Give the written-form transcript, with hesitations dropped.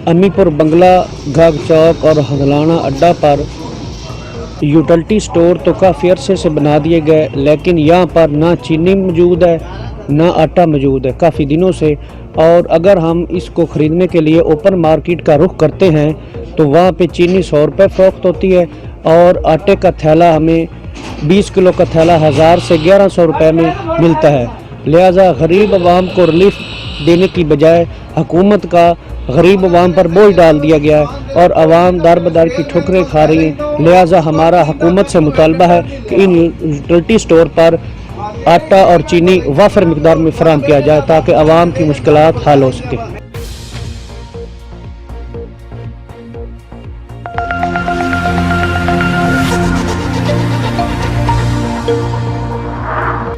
अमीपुर बंगला घाघ चौक और हंगलाना अड्डा पर यूटिलिटी स्टोर तो काफ़ी अरसे से बना दिए गए, लेकिन यहाँ पर ना चीनी मौजूद है ना आटा मौजूद है काफ़ी दिनों से। और अगर हम इसको ख़रीदने के लिए ओपन मार्केट का रुख करते हैं तो वहाँ पे चीनी 100 रुपये फ़रोख्त होती है और आटे का थैला हमें 20 किलो का थैला 1000 से 1100 रुपये में मिलता है। लिहाजा गरीब आवाम को रिलीफ देने की बजाय हुकूमत का गरीब आवाम पर बोझ डाल दिया गया है और आवाम दर बदर की ठोकरें खा रही हैं। लिहाजा हमारा हुकूमत से मुतालबा है कि इन यूटिलिटी स्टोर पर आटा और चीनी वाफर मिकदार में फराहम किया जाए ताकि आवाम की मुश्किलात हल हो सके।